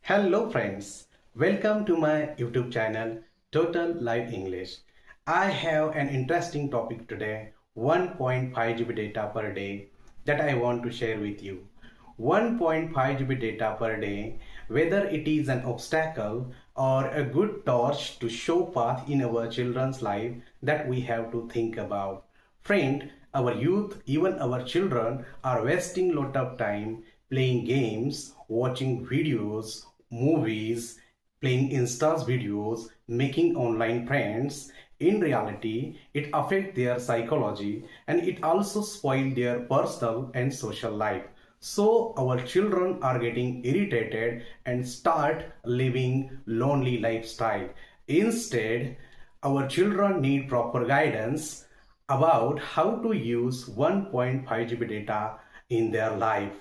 Hello friends, welcome to my YouTube channel Total Live English. I have an interesting topic today, 1.5 GB data per day that I want to share with you. 1.5 GB data per day, whether it is an obstacle or a good torch to show path in our children's life that we have to think about. Friend, our youth, even our children are wasting lot of time playing games, watching videos, movies, playing Insta's videos, making online friends. In reality, it affects their psychology and it also spoils their personal and social life. So our children are getting irritated and start living lonely lifestyle. Instead, our children need proper guidance about how to use 1.5 GB data in their life.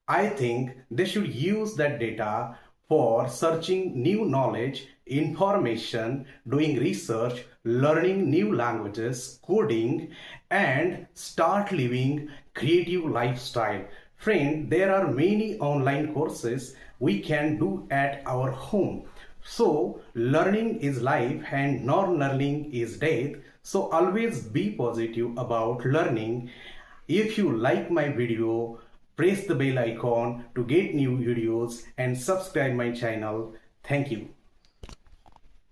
I think they should use that data for searching new knowledge, information, doing research, learning new languages, coding, and start living creative lifestyle. Friend, there are many online courses we can do at our home. So learning is life and non-learning is death. So always be positive about learning. If you like my video, press the bell icon to get new videos and subscribe my channel. Thank you.